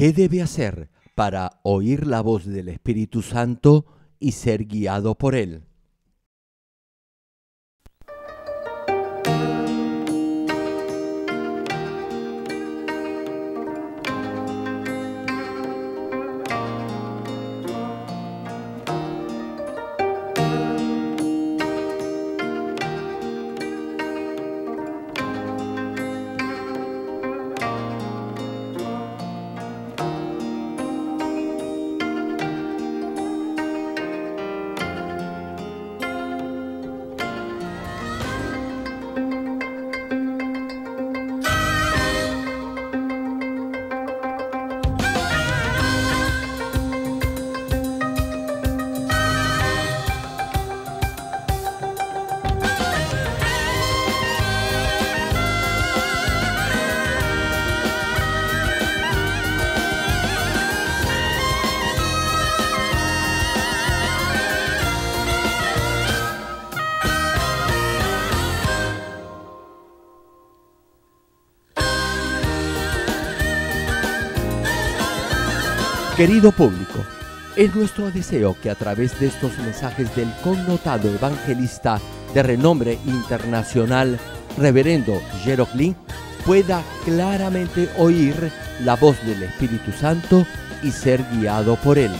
¿Qué debe hacer para oír la voz del Espíritu Santo y ser guiado por él? Querido público, es nuestro deseo que a través de estos mensajes del connotado evangelista de renombre internacional, Reverendo Gerald Lee, pueda claramente oír la voz del Espíritu Santo y ser guiado por él.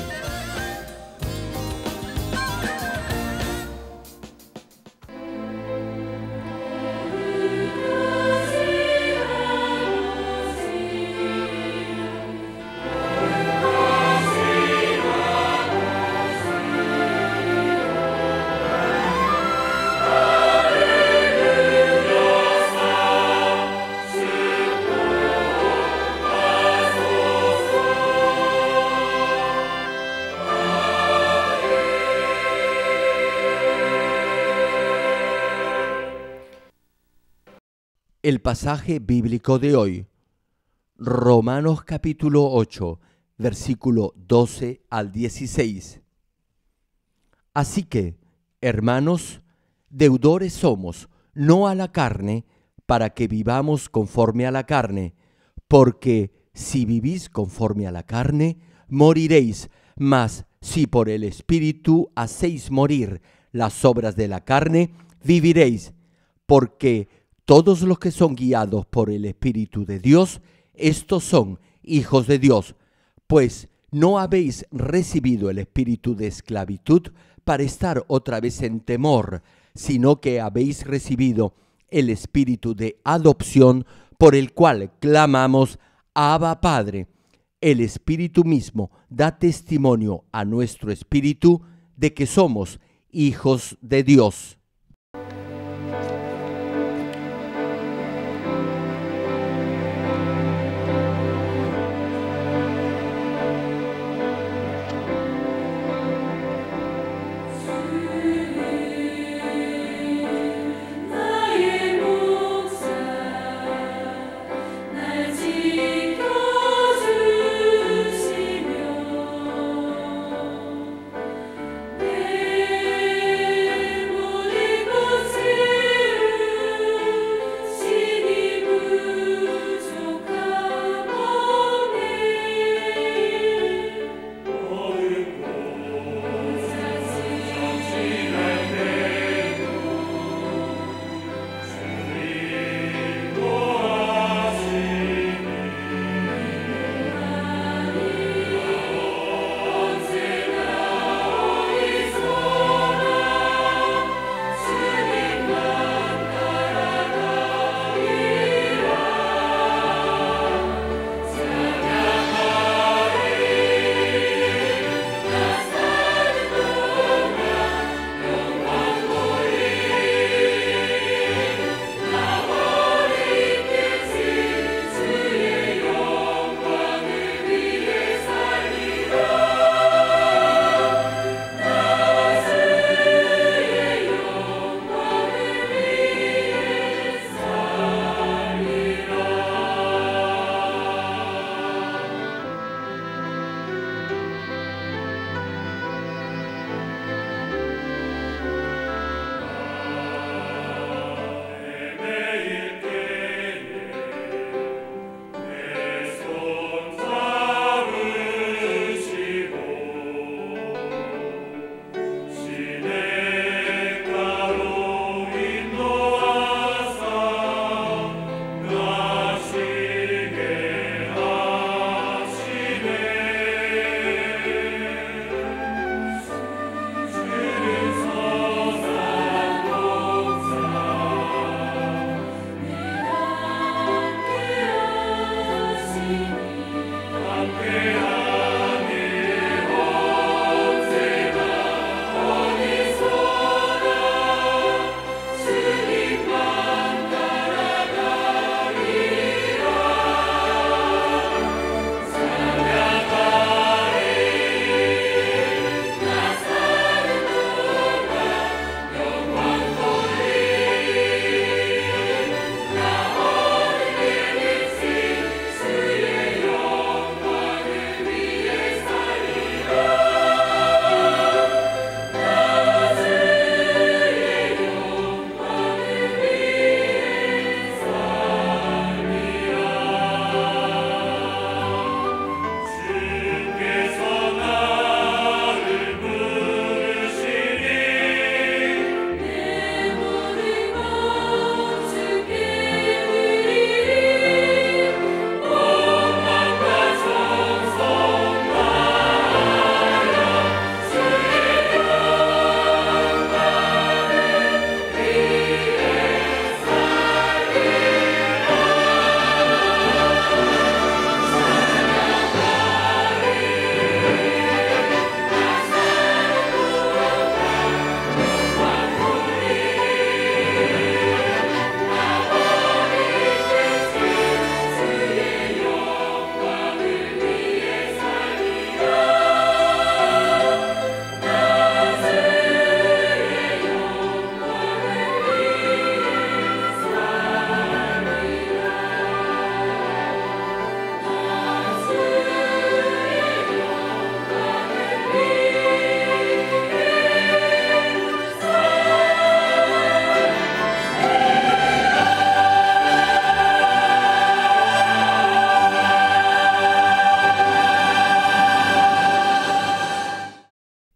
El pasaje bíblico de hoy, Romanos capítulo 8, versículo 12 al 16. Así que, hermanos, deudores somos, no a la carne, para que vivamos conforme a la carne, porque si vivís conforme a la carne, moriréis, mas si por el Espíritu hacéis morir las obras de la carne, viviréis, porque todos los que son guiados por el Espíritu de Dios, estos son hijos de Dios, pues no habéis recibido el espíritu de esclavitud para estar otra vez en temor, sino que habéis recibido el espíritu de adopción por el cual clamamos, Abba Padre. El Espíritu mismo da testimonio a nuestro espíritu de que somos hijos de Dios.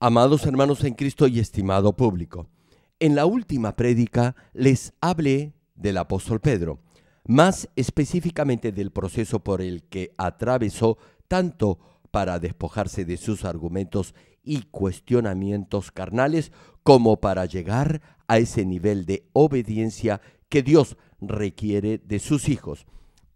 Amados hermanos en Cristo y estimado público, en la última prédica les hablé del apóstol Pedro, más específicamente del proceso por el que atravesó tanto para despojarse de sus argumentos y cuestionamientos carnales como para llegar a ese nivel de obediencia que Dios requiere de sus hijos.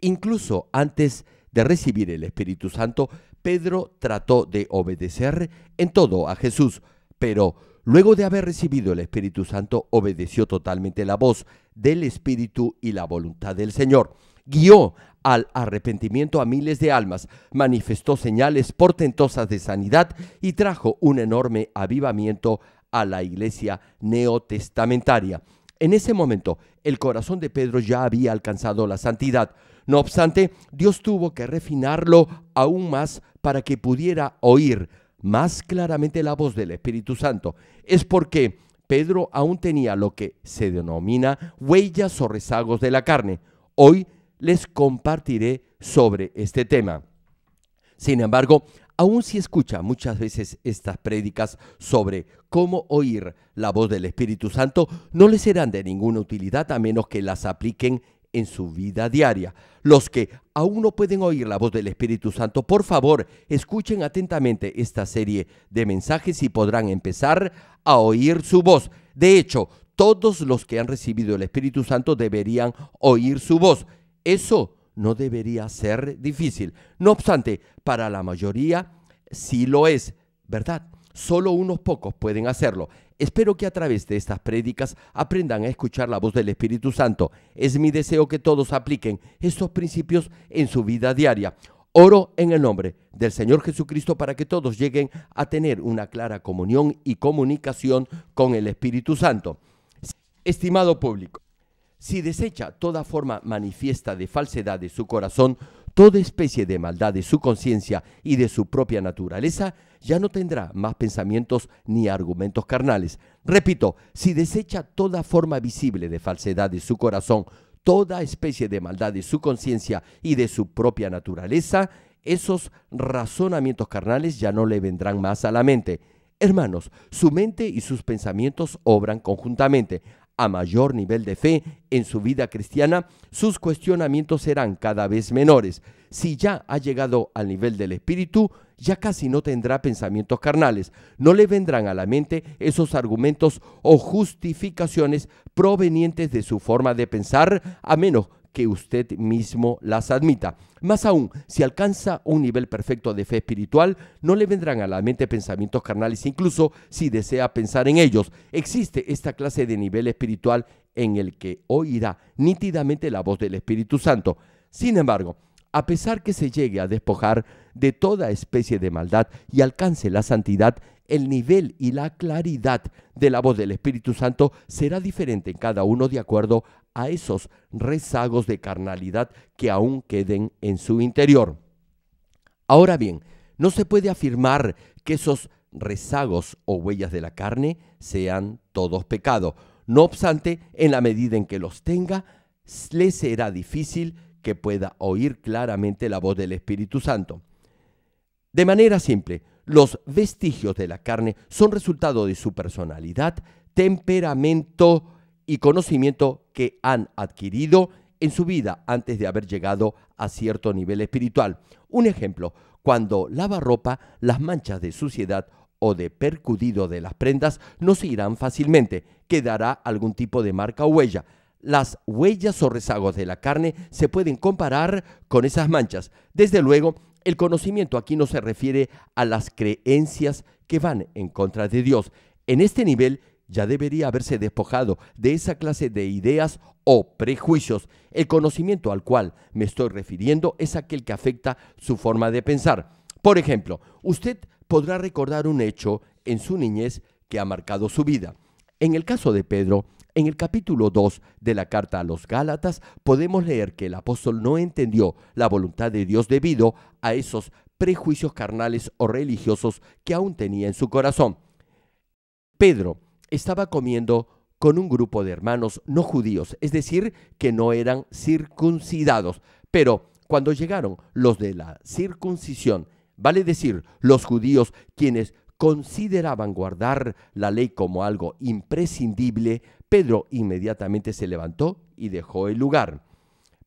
Incluso antes de recibir el Espíritu Santo, Pedro trató de obedecer en todo a Jesús, pero luego de haber recibido el Espíritu Santo, obedeció totalmente la voz del Espíritu y la voluntad del Señor. Guió al arrepentimiento a miles de almas, manifestó señales portentosas de sanidad y trajo un enorme avivamiento a la iglesia neotestamentaria. En ese momento, el corazón de Pedro ya había alcanzado la santidad. No obstante, Dios tuvo que refinarlo aún más para que pudiera oír más claramente la voz del Espíritu Santo. Es porque Pedro aún tenía lo que se denomina huellas o rezagos de la carne. Hoy les compartiré sobre este tema. Sin embargo, aun si escucha muchas veces estas prédicas sobre cómo oír la voz del Espíritu Santo, no les serán de ninguna utilidad a menos que las apliquen en su vida diaria. Los que aún no pueden oír la voz del Espíritu Santo, por favor, escuchen atentamente esta serie de mensajes y podrán empezar a oír su voz. De hecho, todos los que han recibido el Espíritu Santo deberían oír su voz. Eso no debería ser difícil. No obstante, para la mayoría sí lo es, ¿verdad? Solo unos pocos pueden hacerlo. Espero que a través de estas prédicas aprendan a escuchar la voz del Espíritu Santo. Es mi deseo que todos apliquen estos principios en su vida diaria. Oro en el nombre del Señor Jesucristo para que todos lleguen a tener una clara comunión y comunicación con el Espíritu Santo. Estimado público, si desecha toda forma manifiesta de falsedad de su corazón, toda especie de maldad de su conciencia y de su propia naturaleza, ya no tendrá más pensamientos ni argumentos carnales. Repito, si desecha toda forma visible de falsedad de su corazón, toda especie de maldad de su conciencia y de su propia naturaleza, esos razonamientos carnales ya no le vendrán más a la mente. Hermanos, su mente y sus pensamientos obran conjuntamente. A mayor nivel de fe en su vida cristiana, sus cuestionamientos serán cada vez menores. Si ya ha llegado al nivel del Espíritu, ya casi no tendrá pensamientos carnales. No le vendrán a la mente esos argumentos o justificaciones provenientes de su forma de pensar, a menos que usted mismo las admita. Más aún, si alcanza un nivel perfecto de fe espiritual, no le vendrán a la mente pensamientos carnales, incluso si desea pensar en ellos. Existe esta clase de nivel espiritual en el que oirá nítidamente la voz del Espíritu Santo. Sin embargo, a pesar que se llegue a despojar de toda especie de maldad y alcance la santidad, el nivel y la claridad de la voz del Espíritu Santo será diferente en cada uno de acuerdo a esos rezagos de carnalidad que aún queden en su interior. Ahora bien, no se puede afirmar que esos rezagos o huellas de la carne sean todos pecado. No obstante, en la medida en que los tenga, le será difícil que pueda oír claramente la voz del Espíritu Santo. De manera simple, los vestigios de la carne son resultado de su personalidad, temperamento y conocimiento que han adquirido en su vida antes de haber llegado a cierto nivel espiritual. Un ejemplo, cuando lava ropa, las manchas de suciedad o de percudido de las prendas no se irán fácilmente, quedará algún tipo de marca o huella. Las huellas o rezagos de la carne se pueden comparar con esas manchas. Desde luego, el conocimiento aquí no se refiere a las creencias que van en contra de Dios. En este nivel ya debería haberse despojado de esa clase de ideas o prejuicios. El conocimiento al cual me estoy refiriendo es aquel que afecta su forma de pensar. Por ejemplo, usted podrá recordar un hecho en su niñez que ha marcado su vida. En el caso de Pedro, en el capítulo 2 de la carta a los Gálatas, podemos leer que el apóstol no entendió la voluntad de Dios debido a esos prejuicios carnales o religiosos que aún tenía en su corazón. Pedro estaba comiendo con un grupo de hermanos no judíos, es decir, que no eran circuncidados. Pero cuando llegaron los de la circuncisión, vale decir, los judíos quienes consideraban guardar la ley como algo imprescindible, Pedro inmediatamente se levantó y dejó el lugar.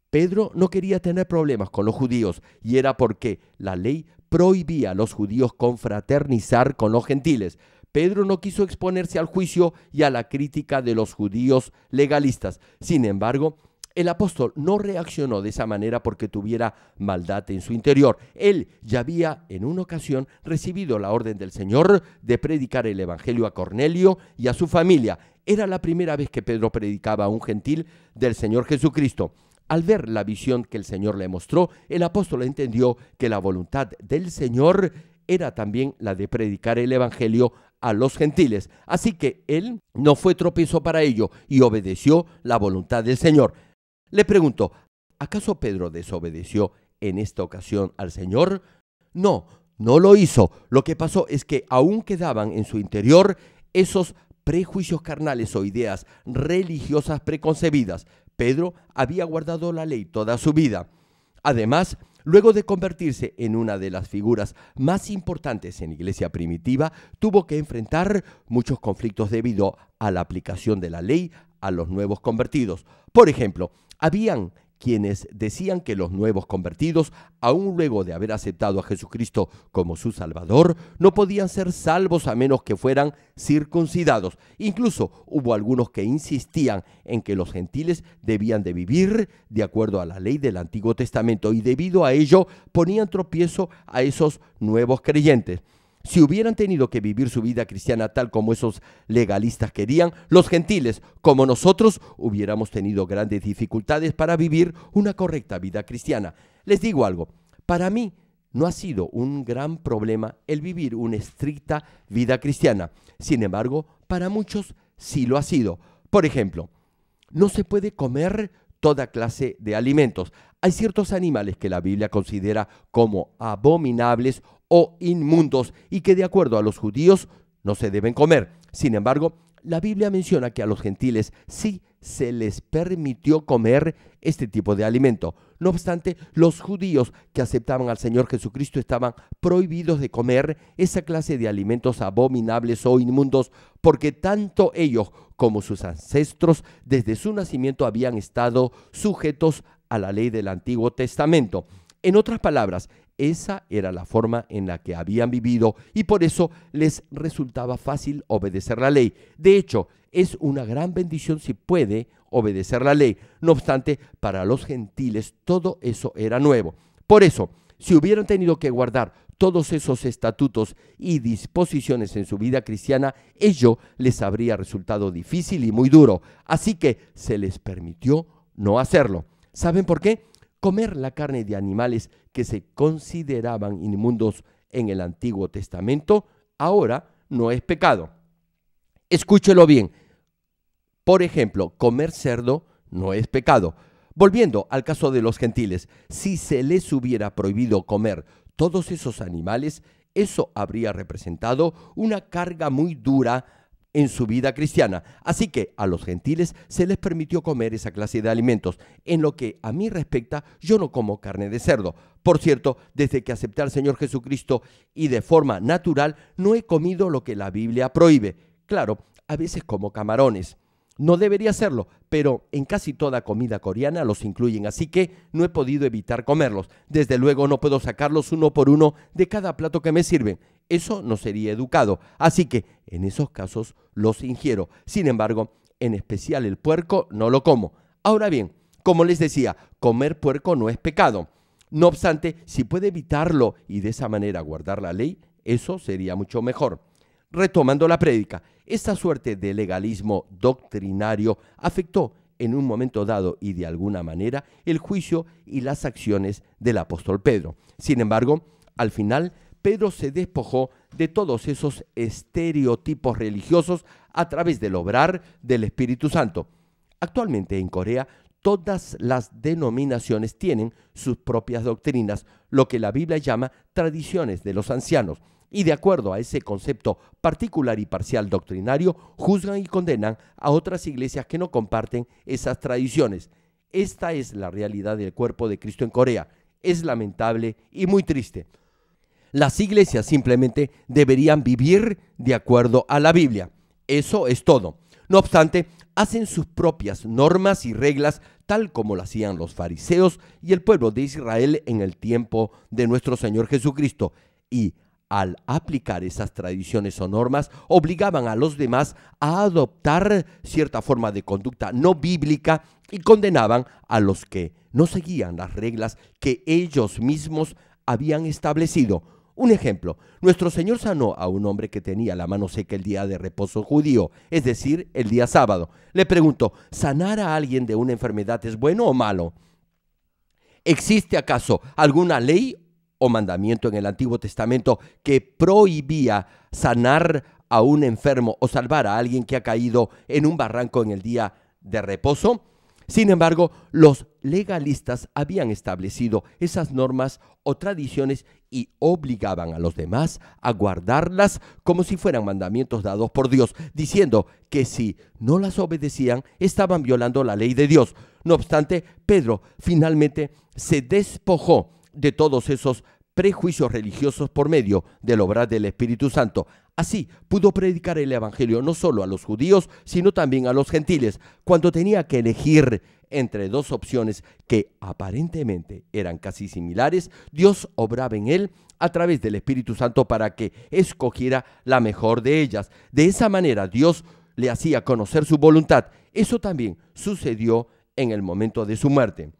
Pedro no quería tener problemas con los judíos, y era porque la ley prohibía a los judíos confraternizar con los gentiles. Pedro no quiso exponerse al juicio y a la crítica de los judíos legalistas. Sin embargo, el apóstol no reaccionó de esa manera porque tuviera maldad en su interior. Él ya había en una ocasión recibido la orden del Señor de predicar el evangelio a Cornelio y a su familia. Era la primera vez que Pedro predicaba a un gentil del Señor Jesucristo. Al ver la visión que el Señor le mostró, el apóstol entendió que la voluntad del Señor era también la de predicar el evangelio a los gentiles. Así que él no fue tropiezo para ello y obedeció la voluntad del Señor. Le preguntó, ¿acaso Pedro desobedeció en esta ocasión al Señor? No, no lo hizo. Lo que pasó es que aún quedaban en su interior esos prejuicios carnales o ideas religiosas preconcebidas. Pedro había guardado la ley toda su vida. Además, luego de convertirse en una de las figuras más importantes en la iglesia primitiva, tuvo que enfrentar muchos conflictos debido a la aplicación de la ley a los nuevos convertidos. Por ejemplo, habían quienes decían que los nuevos convertidos, aún luego de haber aceptado a Jesucristo como su Salvador, no podían ser salvos a menos que fueran circuncidados. Incluso hubo algunos que insistían en que los gentiles debían de vivir de acuerdo a la ley del Antiguo Testamento y debido a ello ponían tropiezo a esos nuevos creyentes. Si hubieran tenido que vivir su vida cristiana tal como esos legalistas querían, los gentiles, como nosotros, hubiéramos tenido grandes dificultades para vivir una correcta vida cristiana. Les digo algo, para mí no ha sido un gran problema el vivir una estricta vida cristiana. Sin embargo, para muchos sí lo ha sido. Por ejemplo, no se puede comer toda clase de alimentos. Hay ciertos animales que la Biblia considera como abominables o inmundos y que de acuerdo a los judíos no se deben comer. Sin embargo, la Biblia menciona que a los gentiles sí se les permitió comer este tipo de alimento. No obstante, los judíos que aceptaban al Señor Jesucristo estaban prohibidos de comer esa clase de alimentos abominables o inmundos porque tanto ellos como sus ancestros desde su nacimiento habían estado sujetos a la ley del Antiguo Testamento. En otras palabras, esa era la forma en la que habían vivido y por eso les resultaba fácil obedecer la ley. De hecho, es una gran bendición si puede obedecer la ley. No obstante, para los gentiles todo eso era nuevo. Por eso, si hubieran tenido que guardar todos esos estatutos y disposiciones en su vida cristiana, ello les habría resultado difícil y muy duro. Así que se les permitió no hacerlo. ¿Saben por qué? Comer la carne de animales que se consideraban inmundos en el Antiguo Testamento ahora no es pecado. Escúchelo bien. Por ejemplo, comer cerdo no es pecado. Volviendo al caso de los gentiles, si se les hubiera prohibido comer todos esos animales, eso habría representado una carga muy dura en su vida cristiana. Así que a los gentiles se les permitió comer esa clase de alimentos. En lo que a mí respecta, yo no como carne de cerdo. Por cierto, desde que acepté al Señor Jesucristo y de forma natural, no he comido lo que la Biblia prohíbe. Claro, a veces como camarones. No debería hacerlo, pero en casi toda comida coreana los incluyen, así que no he podido evitar comerlos. Desde luego no puedo sacarlos uno por uno de cada plato que me sirven. Eso no sería educado, así que en esos casos los ingiero. Sin embargo, en especial el puerco no lo como. Ahora bien, como les decía, comer puerco no es pecado. No obstante, si puede evitarlo y de esa manera guardar la ley, eso sería mucho mejor. Retomando la prédica, esta suerte de legalismo doctrinario afectó en un momento dado y de alguna manera el juicio y las acciones del apóstol Pedro. Sin embargo, al final, Pedro se despojó de todos esos estereotipos religiosos a través del obrar del Espíritu Santo. Actualmente en Corea, todas las denominaciones tienen sus propias doctrinas, lo que la Biblia llama tradiciones de los ancianos. Y de acuerdo a ese concepto particular y parcial doctrinario, juzgan y condenan a otras iglesias que no comparten esas tradiciones. Esta es la realidad del cuerpo de Cristo en Corea. Es lamentable y muy triste. Las iglesias simplemente deberían vivir de acuerdo a la Biblia. Eso es todo. No obstante, hacen sus propias normas y reglas tal como lo hacían los fariseos y el pueblo de Israel en el tiempo de nuestro Señor Jesucristo. Y al aplicar esas tradiciones o normas, obligaban a los demás a adoptar cierta forma de conducta no bíblica y condenaban a los que no seguían las reglas que ellos mismos habían establecido. Un ejemplo, nuestro Señor sanó a un hombre que tenía la mano seca el día de reposo judío, es decir, el día sábado. Le preguntó, ¿sanar a alguien de una enfermedad es bueno o malo? ¿Existe acaso alguna ley o mandamiento en el Antiguo Testamento que prohibía sanar a un enfermo o salvar a alguien que ha caído en un barranco en el día de reposo? Sin embargo, los legalistas habían establecido esas normas o tradiciones y obligaban a los demás a guardarlas como si fueran mandamientos dados por Dios, diciendo que si no las obedecían, estaban violando la ley de Dios. No obstante, Pedro finalmente se despojó de todos esos prejuicios religiosos por medio del obrar del Espíritu Santo. Así pudo predicar el Evangelio no solo a los judíos, sino también a los gentiles. Cuando tenía que elegir entre dos opciones que aparentemente eran casi similares, Dios obraba en él a través del Espíritu Santo para que escogiera la mejor de ellas. De esa manera Dios le hacía conocer su voluntad. Eso también sucedió en el momento de su muerte.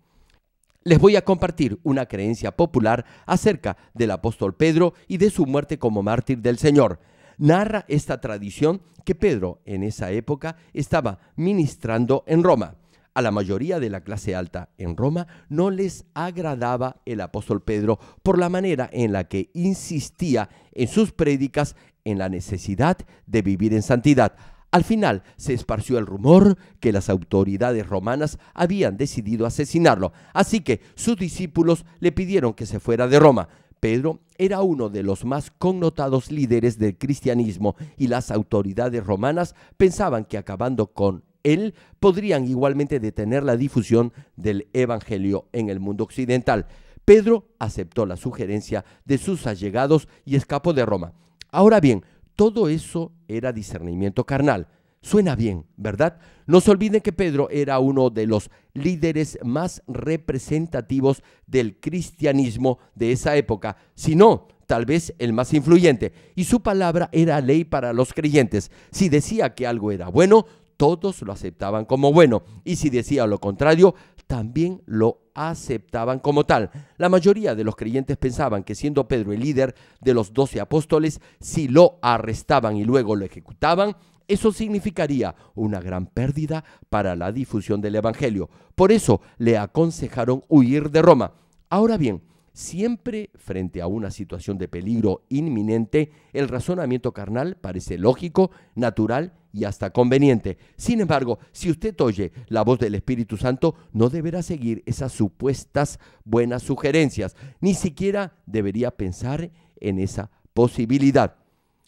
Les voy a compartir una creencia popular acerca del apóstol Pedro y de su muerte como mártir del Señor. Narra esta tradición que Pedro en esa época estaba ministrando en Roma. A la mayoría de la clase alta en Roma no les agradaba el apóstol Pedro por la manera en la que insistía en sus prédicas en la necesidad de vivir en santidad. Al final se esparció el rumor que las autoridades romanas habían decidido asesinarlo, así que sus discípulos le pidieron que se fuera de Roma. Pedro era uno de los más connotados líderes del cristianismo y las autoridades romanas pensaban que acabando con él podrían igualmente detener la difusión del evangelio en el mundo occidental. Pedro aceptó la sugerencia de sus allegados y escapó de Roma. Ahora bien, todo eso era discernimiento carnal. Suena bien, ¿verdad? No se olviden que Pedro era uno de los líderes más representativos del cristianismo de esa época, si no, tal vez el más influyente, y su palabra era ley para los creyentes. Si decía que algo era bueno, todos lo aceptaban como bueno, y si decía lo contrario, también lo aceptaban como tal. La mayoría de los creyentes pensaban que siendo Pedro el líder de los 12 apóstoles, si lo arrestaban y luego lo ejecutaban, eso significaría una gran pérdida para la difusión del evangelio. Por eso le aconsejaron huir de Roma. Ahora bien, siempre frente a una situación de peligro inminente, el razonamiento carnal parece lógico, natural y hasta conveniente. Sin embargo, si usted oye la voz del Espíritu Santo, no deberá seguir esas supuestas buenas sugerencias, ni siquiera debería pensar en esa posibilidad.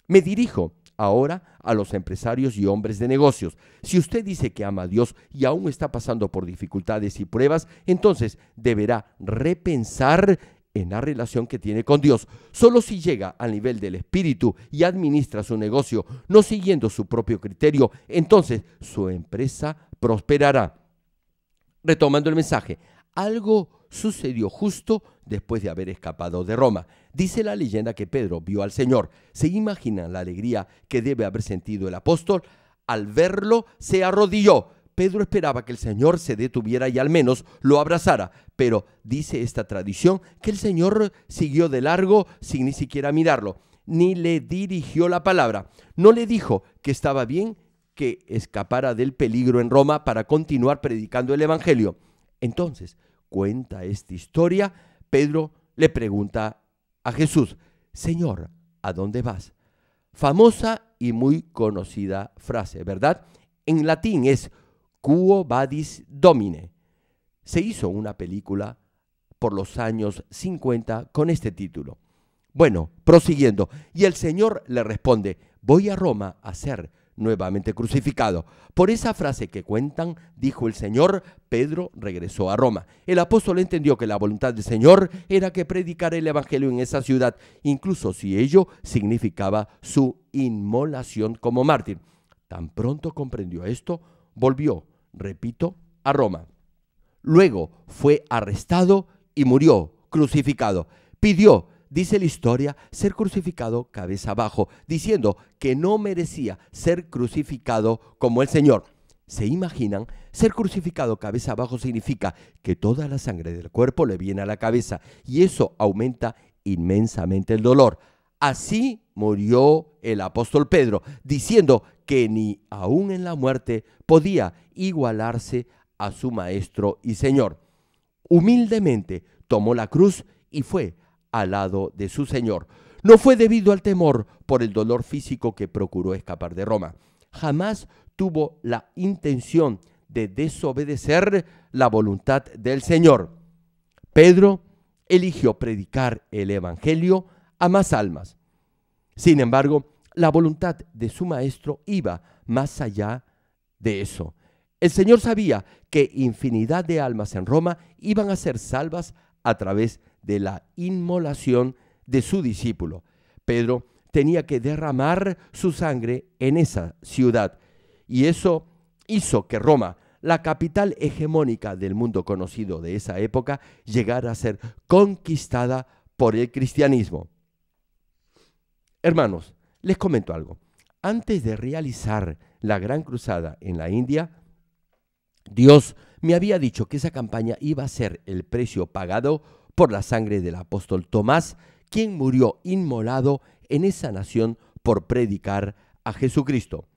Me dirijo ahora a los empresarios y hombres de negocios. Si usted dice que ama a Dios y aún está pasando por dificultades y pruebas, entonces deberá repensar en la relación que tiene con Dios. Solo si llega al nivel del Espíritu y administra su negocio no siguiendo su propio criterio, entonces su empresa prosperará. Retomando el mensaje, algo sucedió justo después de haber escapado de Roma. Dice la leyenda que Pedro vio al Señor. ¿Se imaginan la alegría que debe haber sentido el apóstol? Al verlo, se arrodilló. Pedro esperaba que el Señor se detuviera y al menos lo abrazara, pero dice esta tradición que el Señor siguió de largo sin ni siquiera mirarlo, ni le dirigió la palabra. No le dijo que estaba bien que escapara del peligro en Roma para continuar predicando el evangelio. Entonces, cuenta esta historia, Pedro le pregunta a Jesús: Señor, ¿a dónde vas? Famosa y muy conocida frase, ¿verdad? En latín es Quo vadis, Domine. Se hizo una película por los años 50 con este título. Bueno, prosiguiendo, y el Señor le responde: voy a Roma a ser nuevamente crucificado. Por esa frase que cuentan, dijo el Señor, Pedro regresó a Roma. El apóstol entendió que la voluntad del Señor era que predicara el evangelio en esa ciudad, incluso si ello significaba su inmolación como mártir. Tan pronto comprendió esto, volvió, repito, a Roma. Luego fue arrestado y murió crucificado. Pidió, dice la historia, ser crucificado cabeza abajo, diciendo que no merecía ser crucificado como el Señor. ¿Se imaginan? Ser crucificado cabeza abajo significa que toda la sangre del cuerpo le viene a la cabeza y eso aumenta inmensamente el dolor. Así murió el apóstol Pedro, diciendo que ni aún en la muerte podía igualarse a su Maestro y Señor. Humildemente tomó la cruz y fue al lado de su Señor. No fue debido al temor por el dolor físico que procuró escapar de Roma. Jamás tuvo la intención de desobedecer la voluntad del Señor. Pedro eligió predicar el evangelio a más almas. Sin embargo, la voluntad de su Maestro iba más allá de eso. El Señor sabía que infinidad de almas en Roma iban a ser salvas a través de la inmolación de su discípulo. Pedro tenía que derramar su sangre en esa ciudad, y eso hizo que Roma, la capital hegemónica del mundo conocido de esa época, llegara a ser conquistada por el cristianismo. Hermanos, les comento algo. Antes de realizar la Gran Cruzada en la India, Dios me había dicho que esa campaña iba a ser el precio pagado por la sangre del apóstol Tomás, quien murió inmolado en esa nación por predicar a Jesucristo.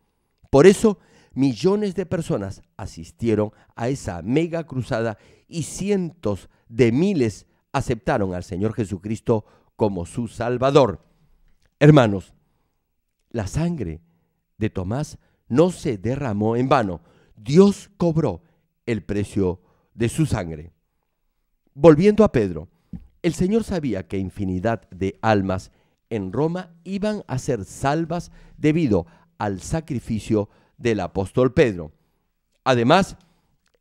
Por eso, millones de personas asistieron a esa mega cruzada y cientos de miles aceptaron al Señor Jesucristo como su Salvador. Hermanos, la sangre de Tomás no se derramó en vano. Dios cobró el precio de su sangre. Volviendo a Pedro, el Señor sabía que infinidad de almas en Roma iban a ser salvas debido al sacrificio del apóstol Pedro. Además,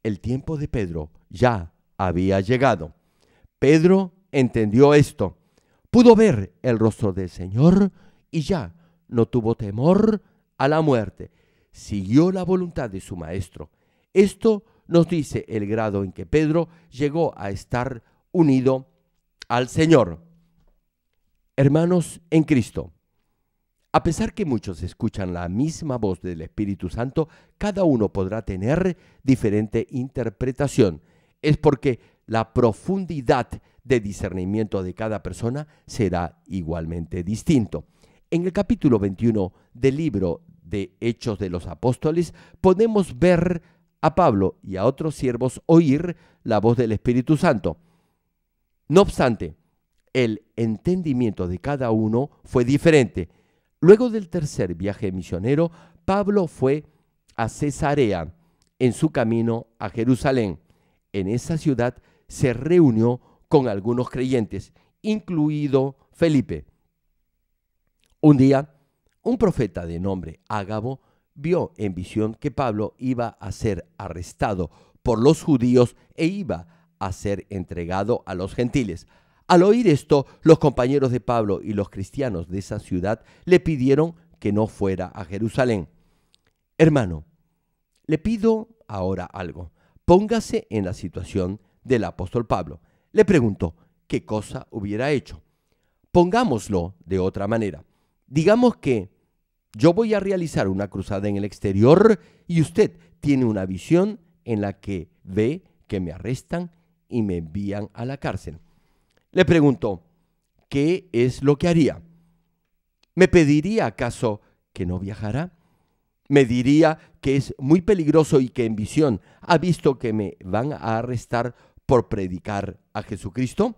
el tiempo de Pedro ya había llegado. Pedro entendió esto, pudo ver el rostro del Señor y ya no tuvo temor a la muerte. Siguió la voluntad de su Maestro. Esto nos dice el grado en que Pedro llegó a estar unido al Señor. Hermanos en Cristo, a pesar que muchos escuchan la misma voz del Espíritu Santo, cada uno podrá tener diferente interpretación. Es porque la profundidad de discernimiento de cada persona será igualmente distinto. En el capítulo 21 del libro de Hechos de los Apóstoles podemos ver a Pablo y a otros siervos oír la voz del Espíritu Santo. No obstante, el entendimiento de cada uno fue diferente. Luego del tercer viaje misionero, Pablo fue a Cesarea en su camino a Jerusalén. En esa ciudad se reunió con algunos creyentes, incluido Felipe. Un día, un profeta de nombre Ágabo vio en visión que Pablo iba a ser arrestado por los judíos e iba a ser entregado a los gentiles. Al oír esto, los compañeros de Pablo y los cristianos de esa ciudad le pidieron que no fuera a Jerusalén. Hermano, le pido ahora algo. Póngase en la situación del apóstol Pablo. Le preguntó qué cosa hubiera hecho. Pongámoslo de otra manera. Digamos que yo voy a realizar una cruzada en el exterior y usted tiene una visión en la que ve que me arrestan y me envían a la cárcel. Le pregunto, ¿qué es lo que haría? ¿Me pediría acaso que no viajara? ¿Me diría que es muy peligroso y que en visión ha visto que me van a arrestar por predicar a Jesucristo?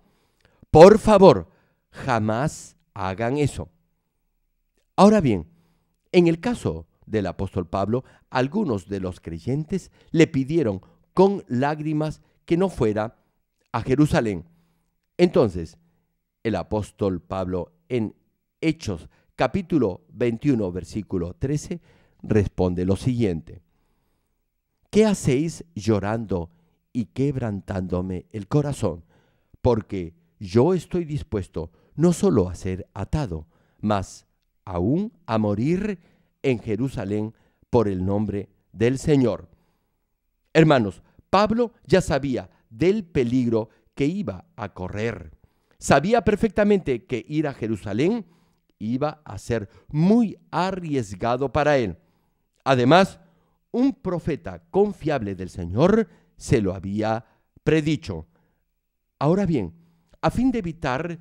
Por favor, jamás hagan eso. Ahora bien, en el caso del apóstol Pablo, algunos de los creyentes le pidieron con lágrimas que no fuera a Jerusalén. Entonces, el apóstol Pablo en Hechos capítulo 21, versículo 13, responde lo siguiente: ¿qué hacéis llorando y quebrantándome el corazón? Porque yo estoy dispuesto no solo a ser atado, mas aún a morir en Jerusalén por el nombre del Señor. Hermanos, Pablo ya sabía del peligro que iba a correr. Sabía perfectamente que ir a Jerusalén iba a ser muy arriesgado para él. Además, un profeta confiable del Señor se lo había predicho. Ahora bien, a fin de evitar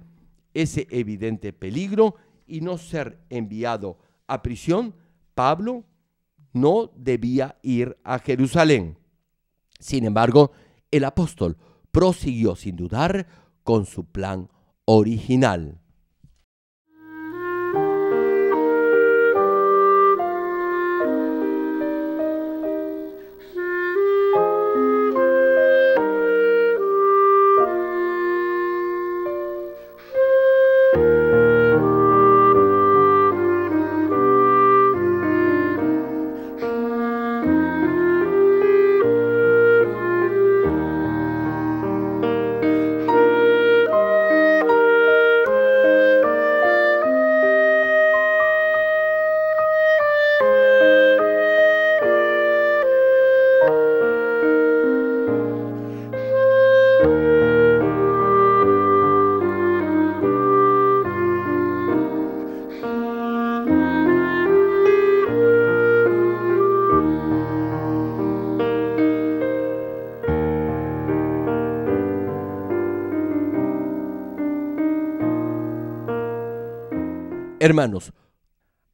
ese evidente peligro y no ser enviado a prisión, Pablo no debía ir a Jerusalén. Sin embargo, el apóstol prosiguió sin dudar con su plan original. Hermanos,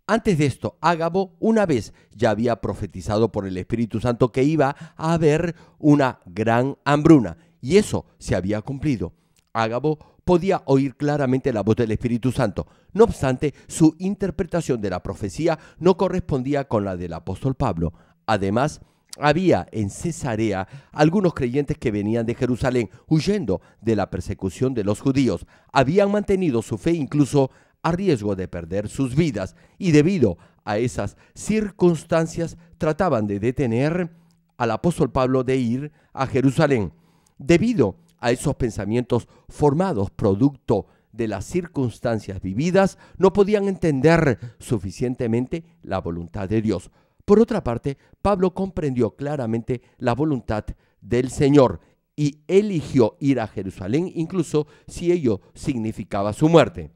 antes de esto, Ágabo una vez ya había profetizado por el Espíritu Santo que iba a haber una gran hambruna, y eso se había cumplido. Ágabo podía oír claramente la voz del Espíritu Santo. No obstante, su interpretación de la profecía no correspondía con la del apóstol Pablo. Además, había en Cesarea algunos creyentes que venían de Jerusalén huyendo de la persecución de los judíos. Habían mantenido su fe incluso a riesgo de perder sus vidas, y debido a esas circunstancias trataban de detener al apóstol Pablo de ir a Jerusalén. Debido a esos pensamientos formados producto de las circunstancias vividas, no podían entender suficientemente la voluntad de Dios. Por otra parte, Pablo comprendió claramente la voluntad del Señor y eligió ir a Jerusalén, incluso si ello significaba su muerte.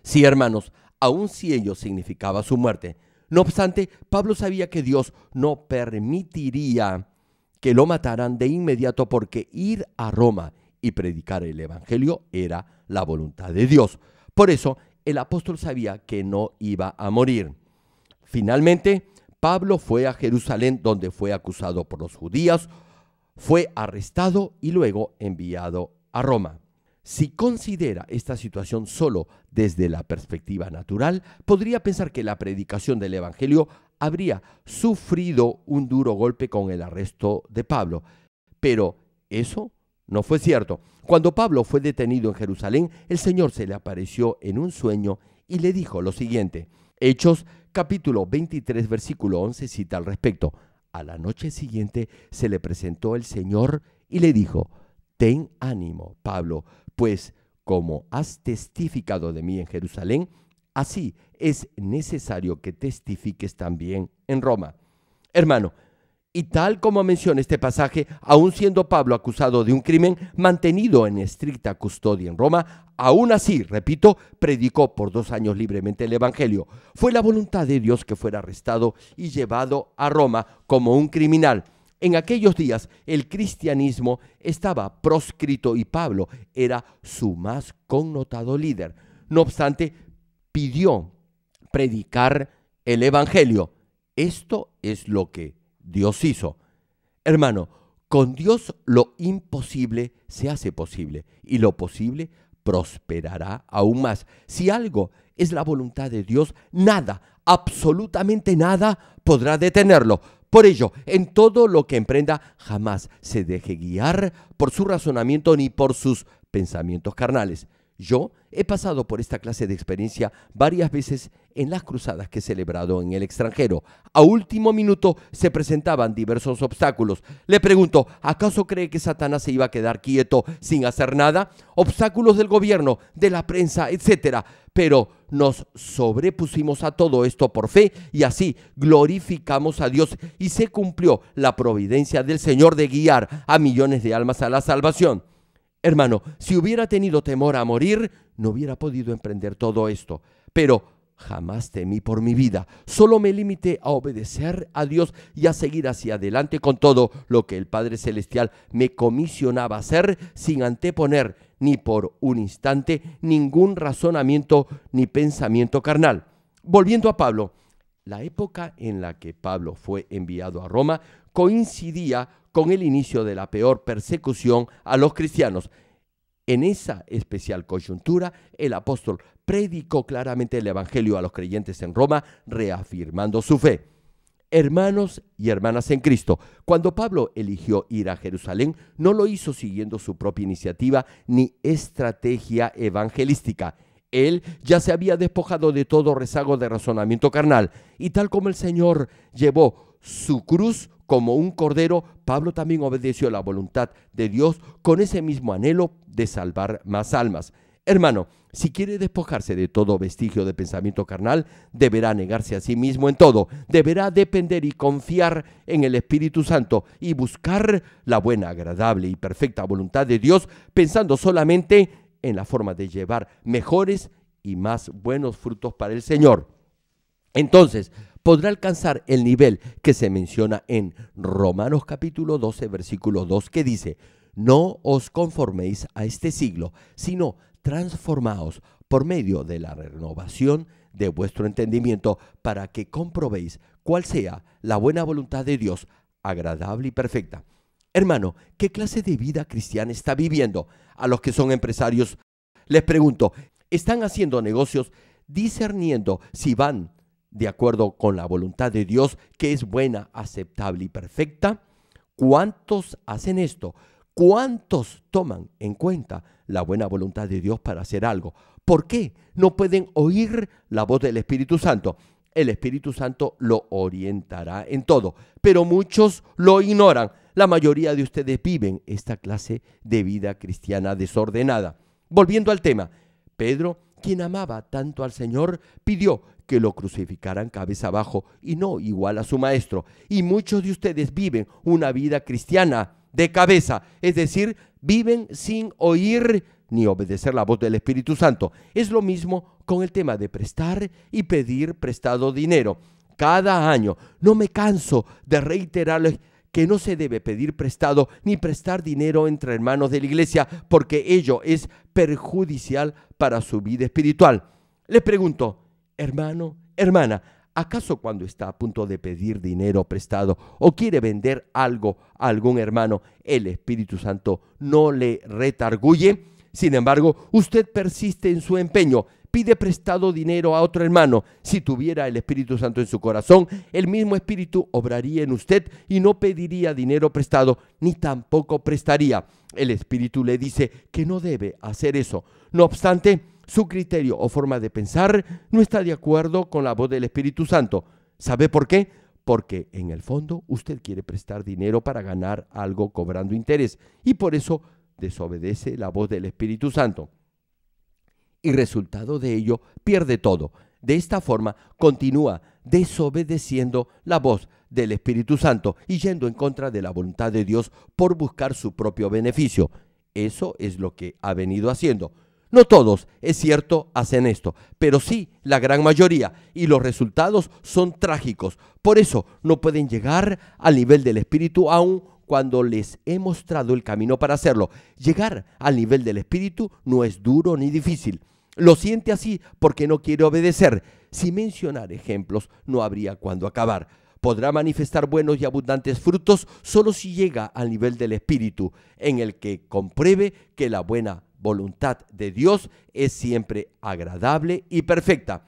Sí, hermanos, aun si ello significaba su muerte. No obstante, Pablo sabía que Dios no permitiría que lo mataran de inmediato, porque ir a Roma y predicar el Evangelio era la voluntad de Dios. Por eso, el apóstol sabía que no iba a morir. Finalmente, Pablo fue a Jerusalén, donde fue acusado por los judíos, fue arrestado y luego enviado a Roma. Si considera esta situación solo desde la perspectiva natural, podría pensar que la predicación del Evangelio habría sufrido un duro golpe con el arresto de Pablo. Pero eso no fue cierto. Cuando Pablo fue detenido en Jerusalén, el Señor se le apareció en un sueño y le dijo lo siguiente. Hechos capítulo 23, versículo 11 cita al respecto. A la noche siguiente se le presentó el Señor y le dijo: ten ánimo, Pablo, pues como has testificado de mí en Jerusalén, así es necesario que testifiques también en Roma. Hermano, y tal como menciona este pasaje, aun siendo Pablo acusado de un crimen, mantenido en estricta custodia en Roma, aún así, repito, predicó por 2 años libremente el Evangelio. Fue la voluntad de Dios que fuera arrestado y llevado a Roma como un criminal. En aquellos días el cristianismo estaba proscrito y Pablo era su más connotado líder. No obstante, pidió predicar el Evangelio. Esto es lo que Dios hizo. Hermano, con Dios lo imposible se hace posible y lo posible prosperará aún más. Si algo es la voluntad de Dios, nada, absolutamente nada podrá detenerlo. Por ello, en todo lo que emprenda, jamás se deje guiar por su razonamiento ni por sus pensamientos carnales. Yo he pasado por esta clase de experiencia varias veces en las cruzadas que he celebrado en el extranjero. A último minuto se presentaban diversos obstáculos. Le pregunto, ¿acaso cree que Satanás se iba a quedar quieto sin hacer nada? Obstáculos del gobierno, de la prensa, etcétera. Pero nos sobrepusimos a todo esto por fe y así glorificamos a Dios y se cumplió la providencia del Señor de guiar a millones de almas a la salvación. Hermano, si hubiera tenido temor a morir, no hubiera podido emprender todo esto. Pero jamás temí por mi vida. Solo me limité a obedecer a Dios y a seguir hacia adelante con todo lo que el Padre Celestial me comisionaba hacer sin anteponer ni por un instante ningún razonamiento ni pensamiento carnal. Volviendo a Pablo, la época en la que Pablo fue enviado a Roma coincidía con el inicio de la peor persecución a los cristianos. En esa especial coyuntura, el apóstol predicó claramente el evangelio a los creyentes en Roma, reafirmando su fe. Hermanos y hermanas en Cristo, cuando Pablo eligió ir a Jerusalén, no lo hizo siguiendo su propia iniciativa ni estrategia evangelística. Él ya se había despojado de todo rezago de razonamiento carnal, y tal como el Señor llevó su cruz como un cordero, Pablo también obedeció la voluntad de Dios con ese mismo anhelo de salvar más almas. Hermano, si quiere despojarse de todo vestigio de pensamiento carnal, deberá negarse a sí mismo en todo. Deberá depender y confiar en el Espíritu Santo y buscar la buena, agradable y perfecta voluntad de Dios, pensando solamente en la forma de llevar mejores y más buenos frutos para el Señor. Entonces, podrá alcanzar el nivel que se menciona en Romanos capítulo 12, versículo 2, que dice: no os conforméis a este siglo, sino transformaos por medio de la renovación de vuestro entendimiento, para que comprobéis cuál sea la buena voluntad de Dios, agradable y perfecta. Hermano, ¿qué clase de vida cristiana está viviendo? A los que son empresarios, les pregunto, ¿están haciendo negocios discerniendo si van de acuerdo con la voluntad de Dios, que es buena, aceptable y perfecta? ¿Cuántos hacen esto? ¿Cuántos toman en cuenta la buena voluntad de Dios para hacer algo? ¿Por qué no pueden oír la voz del Espíritu Santo? El Espíritu Santo lo orientará en todo, pero muchos lo ignoran. La mayoría de ustedes viven esta clase de vida cristiana desordenada. Volviendo al tema, Pedro, quien amaba tanto al Señor, pidió que lo crucificaran cabeza abajo y no igual a su maestro. Y muchos de ustedes viven una vida cristiana de cabeza, es decir, viven sin oír ni obedecer la voz del Espíritu Santo. Es lo mismo con el tema de prestar y pedir prestado dinero. Cada año no me canso de reiterarles que no se debe pedir prestado ni prestar dinero entre hermanos de la iglesia, porque ello es perjudicial para su vida espiritual. Les pregunto, hermano, hermana, ¿acaso cuando está a punto de pedir dinero prestado o quiere vender algo a algún hermano, el Espíritu Santo no le redarguye? Sin embargo, usted persiste en su empeño, pide prestado dinero a otro hermano. Si tuviera el Espíritu Santo en su corazón, el mismo Espíritu obraría en usted y no pediría dinero prestado, ni tampoco prestaría. El Espíritu le dice que no debe hacer eso. No obstante, su criterio o forma de pensar no está de acuerdo con la voz del Espíritu Santo. ¿Sabe por qué? Porque en el fondo usted quiere prestar dinero para ganar algo cobrando interés y por eso desobedece la voz del Espíritu Santo. Y resultado de ello, pierde todo. De esta forma, continúa desobedeciendo la voz del Espíritu Santo y yendo en contra de la voluntad de Dios por buscar su propio beneficio. Eso es lo que ha venido haciendo. No todos, es cierto, hacen esto, pero sí la gran mayoría, y los resultados son trágicos. Por eso no pueden llegar al nivel del Espíritu aun cuando les he mostrado el camino para hacerlo. Llegar al nivel del Espíritu no es duro ni difícil. Lo siente así porque no quiere obedecer. Sin mencionar ejemplos, no habría cuándo acabar. Podrá manifestar buenos y abundantes frutos solo si llega al nivel del Espíritu, en el que compruebe que la buena voluntad de Dios es siempre agradable y perfecta.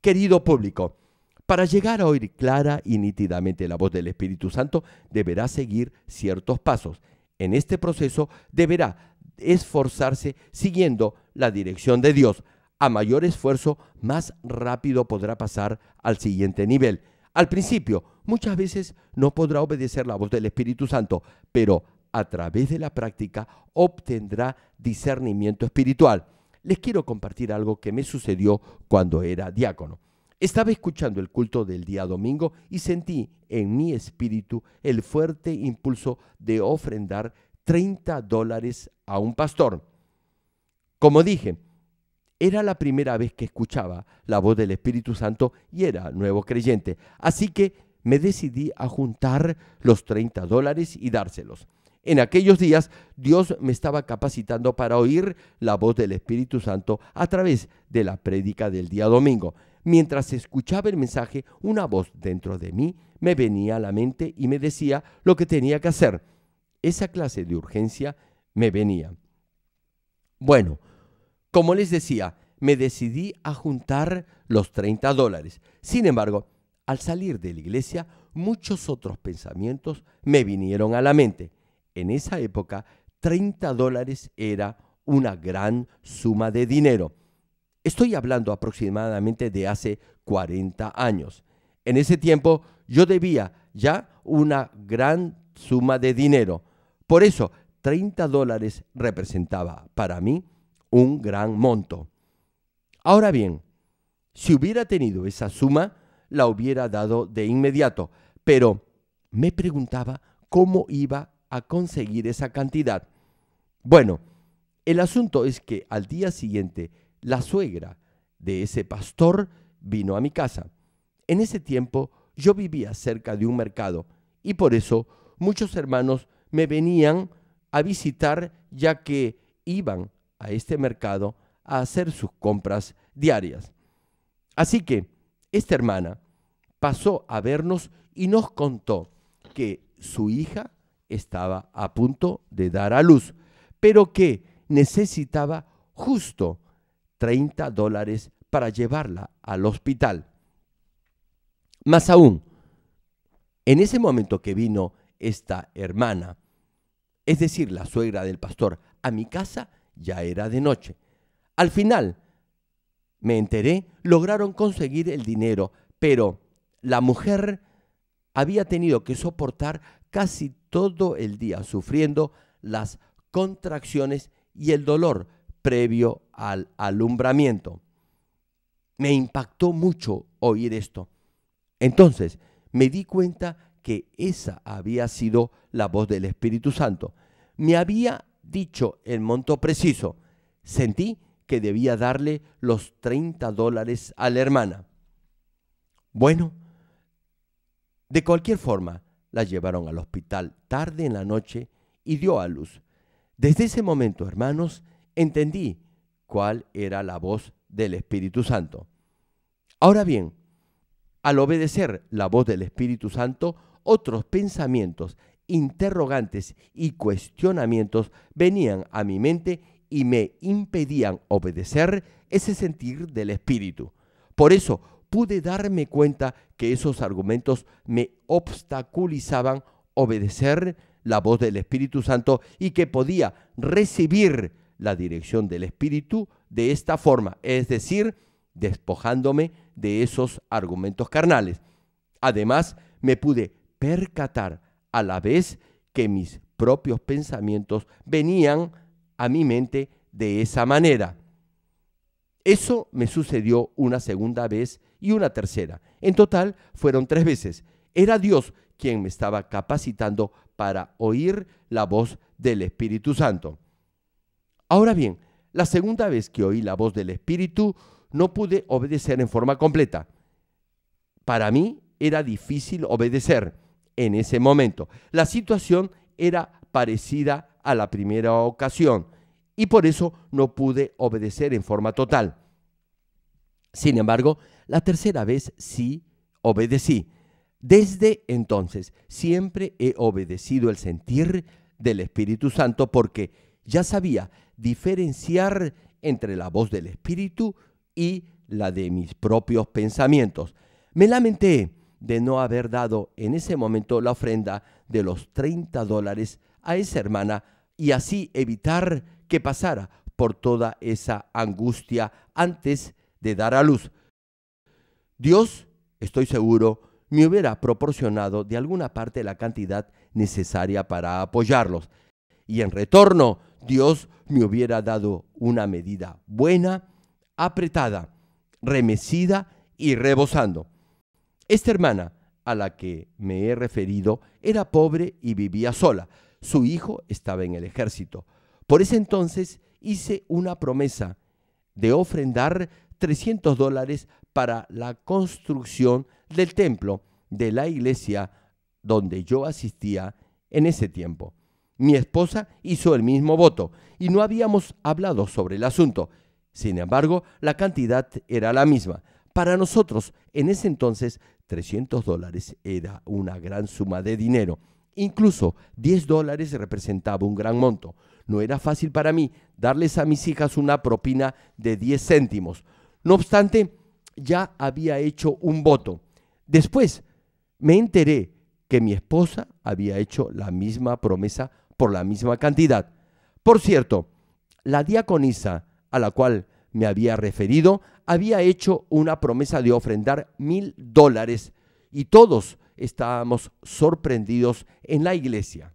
Querido público, para llegar a oír clara y nítidamente la voz del Espíritu Santo, deberá seguir ciertos pasos. En este proceso deberá esforzarse siguiendo la dirección de Dios. A mayor esfuerzo, más rápido podrá pasar al siguiente nivel. Al principio, muchas veces no podrá obedecer la voz del Espíritu Santo, pero a través de la práctica obtendrá discernimiento espiritual. Les quiero compartir algo que me sucedió cuando era diácono. Estaba escuchando el culto del día domingo y sentí en mi espíritu el fuerte impulso de ofrendar $30 a un pastor. Como dije, era la primera vez que escuchaba la voz del Espíritu Santo y era nuevo creyente. Así que me decidí a juntar los $30 y dárselos. En aquellos días, Dios me estaba capacitando para oír la voz del Espíritu Santo a través de la prédica del día domingo. Mientras escuchaba el mensaje, una voz dentro de mí me venía a la mente y me decía lo que tenía que hacer. Esa clase de urgencia me venía. Bueno, como les decía, me decidí a juntar los $30. Sin embargo, al salir de la iglesia, muchos otros pensamientos me vinieron a la mente. En esa época, $30 era una gran suma de dinero. Estoy hablando aproximadamente de hace 40 años. En ese tiempo, yo debía ya una gran suma de dinero. Por eso, $30 representaba para mí un gran monto. Ahora bien, si hubiera tenido esa suma, la hubiera dado de inmediato, pero me preguntaba cómo iba a conseguir esa cantidad. Bueno, el asunto es que al día siguiente la suegra de ese pastor vino a mi casa. En ese tiempo yo vivía cerca de un mercado y por eso muchos hermanos me venían a visitar ya que iban a este mercado a hacer sus compras diarias. Así que esta hermana pasó a vernos y nos contó que su hija estaba a punto de dar a luz, pero que necesitaba justo $30 para llevarla al hospital. Más aún, en ese momento que vino esta hermana, es decir, la suegra del pastor, a mi casa, ya era de noche. Al final, me enteré, lograron conseguir el dinero, pero la mujer había tenido que soportar casi todo el día sufriendo las contracciones y el dolor previo al alumbramiento. Me impactó mucho oír esto. Entonces me di cuenta que esa había sido la voz del Espíritu Santo. Me había dicho el monto preciso. Sentí que debía darle los $30 a la hermana. Bueno, de cualquier forma, la llevaron al hospital tarde en la noche y dio a luz. Desde ese momento, hermanos, entendí cuál era la voz del Espíritu Santo. Ahora bien, al obedecer la voz del Espíritu Santo, otros pensamientos, interrogantes y cuestionamientos venían a mi mente y me impedían obedecer ese sentir del Espíritu. Por eso pude darme cuenta que esos argumentos me obstaculizaban obedecer la voz del Espíritu Santo y que podía recibir la dirección del Espíritu de esta forma, es decir, despojándome de esos argumentos carnales. Además, me pude percatar a la vez que mis propios pensamientos venían a mi mente de esa manera. Eso me sucedió una segunda vez y una tercera. En total fueron 3 veces. Era Dios quien me estaba capacitando para oír la voz del Espíritu Santo. Ahora bien, la segunda vez que oí la voz del Espíritu, no pude obedecer en forma completa. Para mí era difícil obedecer en ese momento. La situación era parecida a la primera ocasión y por eso no pude obedecer en forma total. Sin embargo, la tercera vez sí obedecí. Desde entonces siempre he obedecido el sentir del Espíritu Santo porque ya sabía diferenciar entre la voz del Espíritu y la de mis propios pensamientos. Me lamenté de no haber dado en ese momento la ofrenda de los $30 a esa hermana y así evitar que pasara por toda esa angustia antes de dar a luz. Dios, estoy seguro, me hubiera proporcionado de alguna parte la cantidad necesaria para apoyarlos. Y en retorno, Dios me hubiera dado una medida buena, apretada, remecida y rebosando. Esta hermana a la que me he referido era pobre y vivía sola. Su hijo estaba en el ejército. Por ese entonces hice una promesa de ofrendar $300 para la construcción del templo de la iglesia donde yo asistía en ese tiempo. Mi esposa hizo el mismo voto y no habíamos hablado sobre el asunto. Sin embargo, la cantidad era la misma. Para nosotros, en ese entonces, $300 era una gran suma de dinero. Incluso $10 representaba un gran monto. No era fácil para mí darles a mis hijas una propina de 10 céntimos. No obstante, ya había hecho un voto. Después me enteré que mi esposa había hecho la misma promesa por la misma cantidad. Por cierto, la diaconisa a la cual me había referido había hecho una promesa de ofrendar $1,000 y todos estábamos sorprendidos en la iglesia.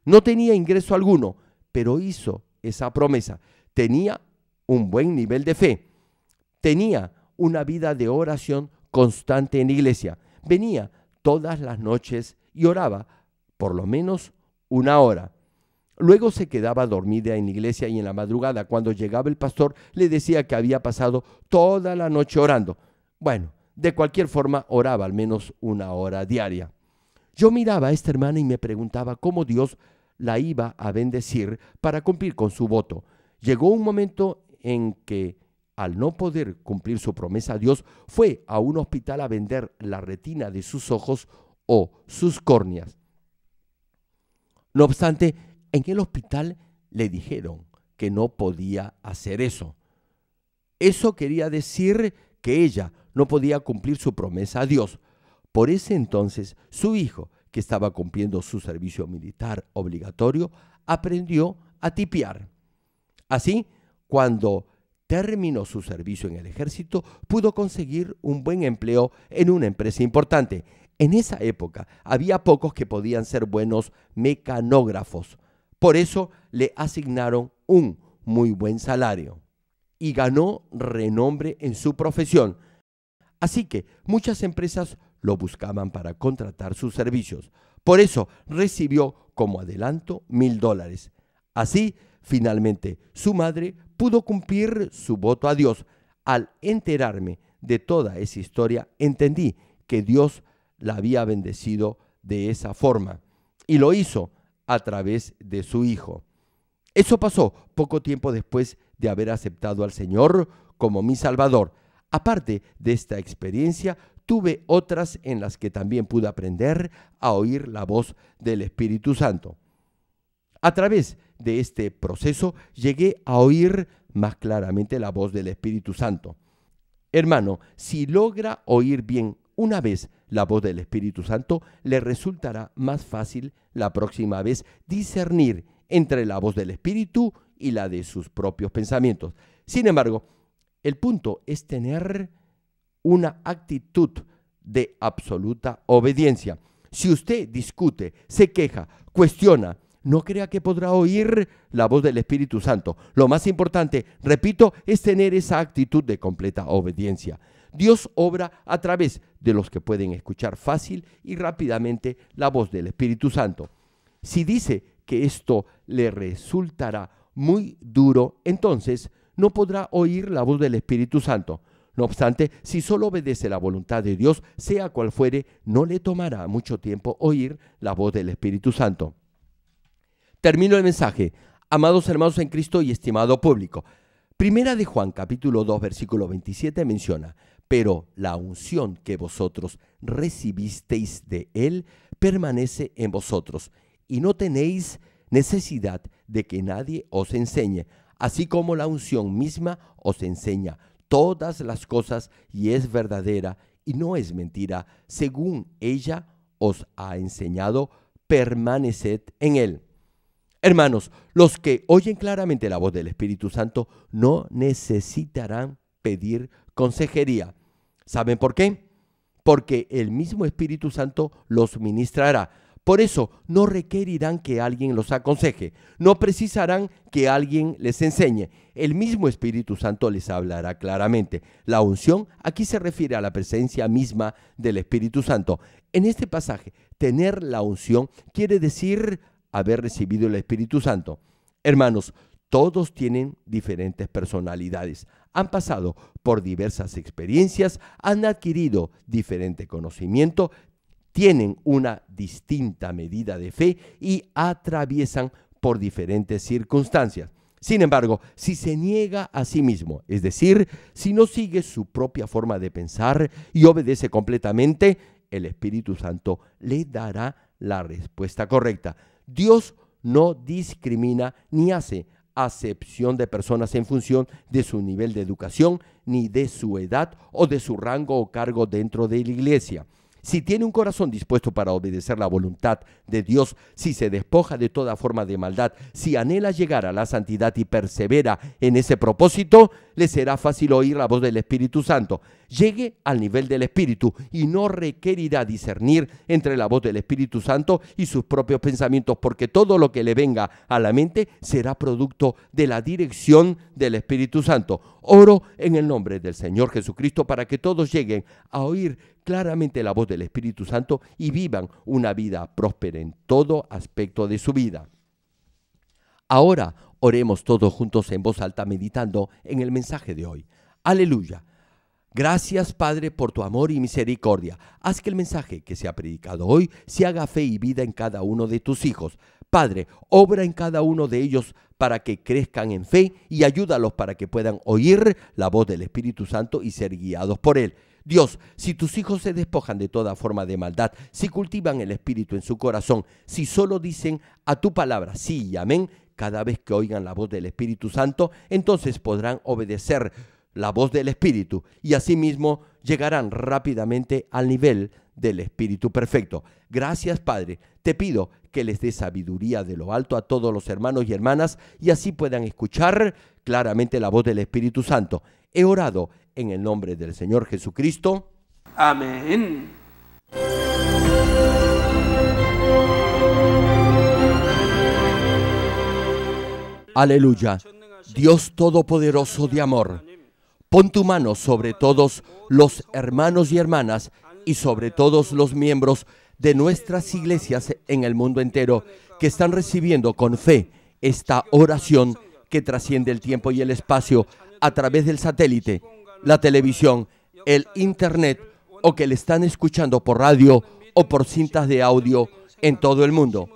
No tenía ingreso alguno, pero hizo esa promesa. Tenía un buen nivel de fe. Tenía una vida de oración constante en la iglesia. Venía todas las noches y oraba por lo menos 1 hora. Luego se quedaba dormida en la iglesia y en la madrugada, cuando llegaba el pastor, le decía que había pasado toda la noche orando. Bueno, de cualquier forma, oraba al menos 1 hora diaria. Yo miraba a esta hermana y me preguntaba cómo Dios la iba a bendecir para cumplir con su voto. Llegó un momento en que, al no poder cumplir su promesa, Dios fue a un hospital a vender la retina de sus ojos o sus córneas. No obstante, en el hospital le dijeron que no podía hacer eso. Eso quería decir que ella no podía cumplir su promesa a Dios. Por ese entonces, su hijo, que estaba cumpliendo su servicio militar obligatorio, aprendió a tipear. Así, cuando terminó su servicio en el ejército, pudo conseguir un buen empleo en una empresa importante. En esa época había pocos que podían ser buenos mecanógrafos. Por eso le asignaron un muy buen salario y ganó renombre en su profesión. Así que muchas empresas lo buscaban para contratar sus servicios. Por eso recibió como adelanto $1,000. Así, finalmente, su madre pudo cumplir su voto a Dios. Al enterarme de toda esa historia, entendí que Dios la había bendecido de esa forma y lo hizo a través de su hijo. Eso pasó poco tiempo después de haber aceptado al Señor como mi Salvador. Aparte de esta experiencia, tuve otras en las que también pude aprender a oír la voz del Espíritu Santo. A través de este proceso llegué a oír más claramente la voz del Espíritu Santo. Hermano, si logra oír bien una vez la voz del Espíritu Santo, le resultará más fácil la próxima vez discernir entre la voz del Espíritu y la de sus propios pensamientos. Sin embargo, el punto es tener una actitud de absoluta obediencia. Si usted discute, se queja, cuestiona, no crea que podrá oír la voz del Espíritu Santo. Lo más importante, repito, es tener esa actitud de completa obediencia. Dios obra a través de los que pueden escuchar fácil y rápidamente la voz del Espíritu Santo. Si dice que esto le resultará muy duro, entonces no podrá oír la voz del Espíritu Santo. No obstante, si solo obedece la voluntad de Dios, sea cual fuere, no le tomará mucho tiempo oír la voz del Espíritu Santo. Termino el mensaje. Amados hermanos en Cristo y estimado público, Primera de Juan, capítulo 2, versículo 27 menciona: pero la unción que vosotros recibisteis de Él permanece en vosotros, y no tenéis necesidad de que nadie os enseñe, así como la unción misma os enseña todas las cosas y es verdadera y no es mentira. Según ella os ha enseñado, permaneced en Él. Hermanos, los que oyen claramente la voz del Espíritu Santo no necesitarán pedir consejería. ¿Saben por qué? Porque el mismo Espíritu Santo los ministrará. Por eso no requerirán que alguien los aconseje, no precisarán que alguien les enseñe. El mismo Espíritu Santo les hablará claramente. La unción aquí se refiere a la presencia misma del Espíritu Santo. En este pasaje, tener la unción quiere decir haber recibido el Espíritu Santo. Hermanos, todos tienen diferentes personalidades, han pasado por diversas experiencias, han adquirido diferente conocimiento, tienen una distinta medida de fe y atraviesan por diferentes circunstancias. Sin embargo, si se niega a sí mismo, es decir, si no sigue su propia forma de pensar y obedece completamente, el Espíritu Santo le dará la respuesta correcta. Dios no discrimina ni hace acepción de personas en función de su nivel de educación, ni de su edad o de su rango o cargo dentro de la iglesia. Si tiene un corazón dispuesto para obedecer la voluntad de Dios, si se despoja de toda forma de maldad, si anhela llegar a la santidad y persevera en ese propósito, le será fácil oír la voz del Espíritu Santo. Llegue al nivel del Espíritu y no requerirá discernir entre la voz del Espíritu Santo y sus propios pensamientos, porque todo lo que le venga a la mente será producto de la dirección del Espíritu Santo. Oro en el nombre del Señor Jesucristo para que todos lleguen a oír claramente la voz del Espíritu Santo y vivan una vida próspera en todo aspecto de su vida. Ahora oremos todos juntos en voz alta meditando en el mensaje de hoy. Aleluya. Gracias, Padre, por tu amor y misericordia. Haz que el mensaje que se ha predicado hoy se haga fe y vida en cada uno de tus hijos. Padre, obra en cada uno de ellos para que crezcan en fe y ayúdalos para que puedan oír la voz del Espíritu Santo y ser guiados por él. Dios, si tus hijos se despojan de toda forma de maldad, si cultivan el Espíritu en su corazón, si solo dicen a tu palabra sí y amén cada vez que oigan la voz del Espíritu Santo, entonces podrán obedecer la voz del Espíritu y asimismo llegarán rápidamente al nivel del Espíritu perfecto. Gracias, Padre. Te pido que les dé sabiduría de lo alto a todos los hermanos y hermanas y así puedan escuchar claramente la voz del Espíritu Santo. He orado en el nombre del Señor Jesucristo. Amén. Aleluya. Dios Todopoderoso de amor, pon tu mano sobre todos los hermanos y hermanas y sobre todos los miembros de nuestras iglesias en el mundo entero que están recibiendo con fe esta oración que trasciende el tiempo y el espacio a través del satélite, la televisión, el internet o que le están escuchando por radio o por cintas de audio en todo el mundo.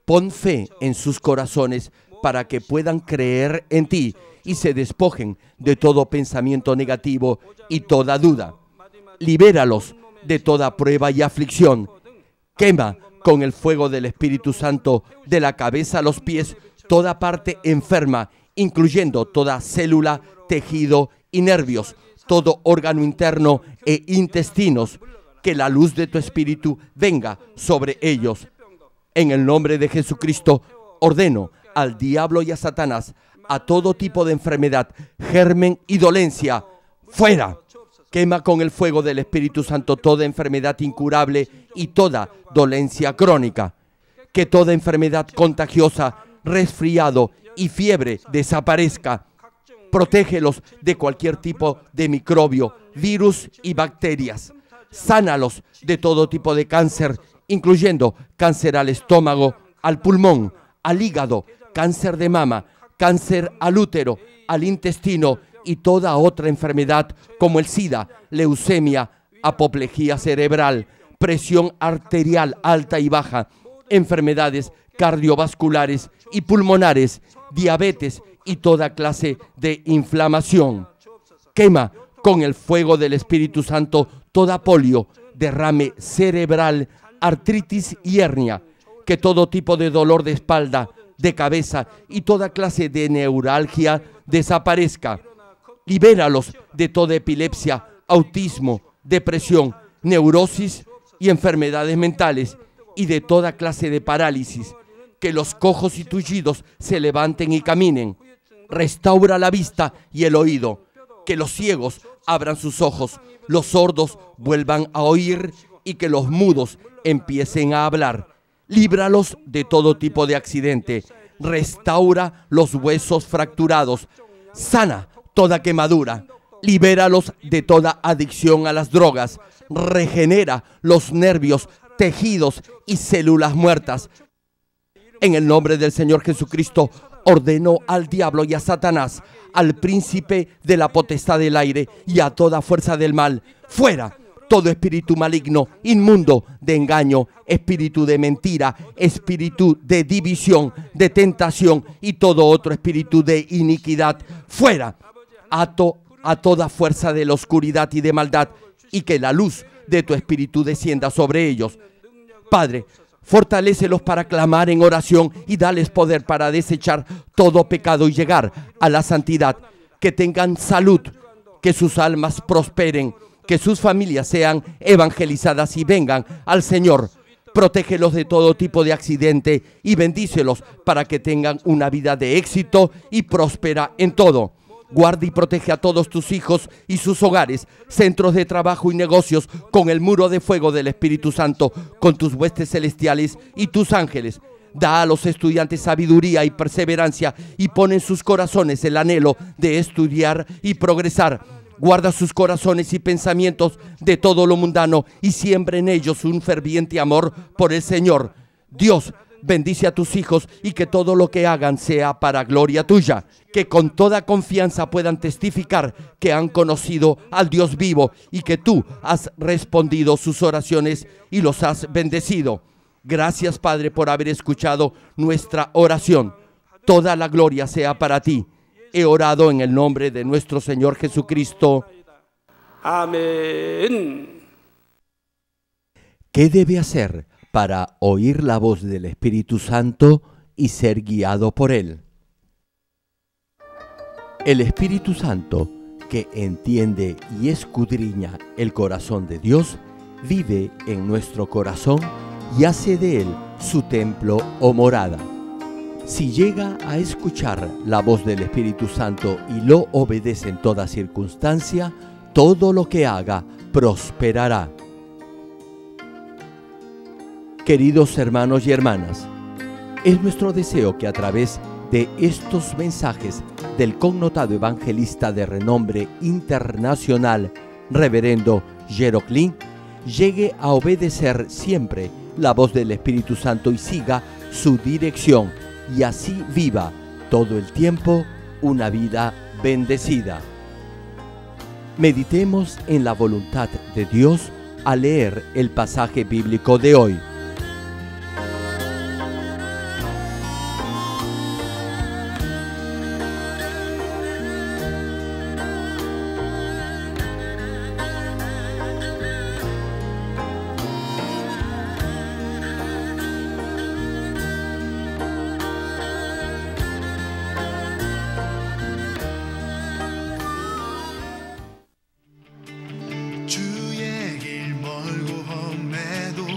Pon fe en sus corazones para que puedan creer en ti y se despojen de todo pensamiento negativo y toda duda. Libéralos de toda prueba y aflicción. Quema con el fuego del Espíritu Santo de la cabeza a los pies toda parte enferma, incluyendo toda célula, tejido y nervios, todo órgano interno e intestinos. Que la luz de tu Espíritu venga sobre ellos. En el nombre de Jesucristo, ordeno al diablo y a Satanás, a todo tipo de enfermedad, germen y dolencia, fuera. Quema con el fuego del Espíritu Santo toda enfermedad incurable y toda dolencia crónica. Que toda enfermedad contagiosa, resfriado y fiebre desaparezca. Protégelos de cualquier tipo de microbio, virus y bacterias. Sánalos de todo tipo de cáncer, incluyendo cáncer al estómago, al pulmón, al hígado, cáncer de mama, cáncer al útero, al intestino y toda otra enfermedad como el SIDA, leucemia, apoplejía cerebral, presión arterial alta y baja, enfermedades cardiovasculares y pulmonares, diabetes y toda clase de inflamación. Quema con el fuego del Espíritu Santo toda polio, derrame cerebral, artritis y hernia. Que todo tipo de dolor de espalda, de cabeza y toda clase de neuralgia desaparezca. Libéralos de toda epilepsia, autismo, depresión, neurosis y enfermedades mentales y de toda clase de parálisis. que los cojos y tullidos se levanten y caminen. Restaura la vista y el oído, que los ciegos abran sus ojos, los sordos vuelvan a oír y que los mudos empiecen a hablar. Líbralos de todo tipo de accidente. Restaura los huesos fracturados. Sana toda quemadura. Libéralos de toda adicción a las drogas. Regenera los nervios, tejidos y células muertas. En el nombre del Señor Jesucristo, ordeno al diablo y a Satanás, al príncipe de la potestad del aire y a toda fuerza del mal, fuera todo espíritu maligno, inmundo, de engaño, espíritu de mentira, espíritu de división, de tentación y todo otro espíritu de iniquidad, fuera. Ato a toda fuerza de la oscuridad y de maldad, y que la luz de tu espíritu descienda sobre ellos. Padre, fortalécelos para clamar en oración y dales poder para desechar todo pecado y llegar a la santidad. Que tengan salud, que sus almas prosperen, que sus familias sean evangelizadas y vengan al Señor. Protégelos de todo tipo de accidente y bendícelos para que tengan una vida de éxito y próspera en todo. Guarda y protege a todos tus hijos y sus hogares, centros de trabajo y negocios con el muro de fuego del Espíritu Santo, con tus huestes celestiales y tus ángeles. Da a los estudiantes sabiduría y perseverancia y pon en sus corazones el anhelo de estudiar y progresar. Guarda sus corazones y pensamientos de todo lo mundano y siembra en ellos un ferviente amor por el Señor. Dios, bendice a tus hijos y que todo lo que hagan sea para gloria tuya. Que con toda confianza puedan testificar que han conocido al Dios vivo y que tú has respondido sus oraciones y los has bendecido. Gracias, Padre, por haber escuchado nuestra oración. Toda la gloria sea para ti. He orado en el nombre de nuestro Señor Jesucristo. Amén. ¿Qué debe hacer para oír la voz del Espíritu Santo y ser guiado por Él? El Espíritu Santo, que entiende y escudriña el corazón de Dios, vive en nuestro corazón y hace de él su templo o morada. Si llega a escuchar la voz del Espíritu Santo y lo obedece en toda circunstancia, todo lo que haga prosperará. Queridos hermanos y hermanas, es nuestro deseo que a través de estos mensajes del connotado evangelista de renombre internacional, Reverendo Jero Kling, llegue a obedecer siempre la voz del Espíritu Santo y siga su dirección, y así viva todo el tiempo una vida bendecida. Meditemos en la voluntad de Dios al leer el pasaje bíblico de hoy. 주의 길 멀고 험해도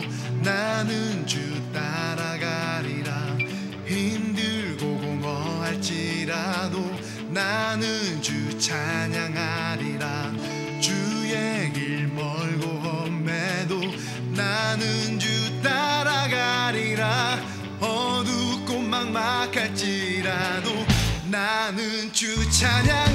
나는 주 따라가리라. 힘들고 공허할지라도 나는 주 찬양하리라. 주의 길 멀고 험해도 나는 주 따라가리라. 어둡고 막막할지라도 나는 주 찬양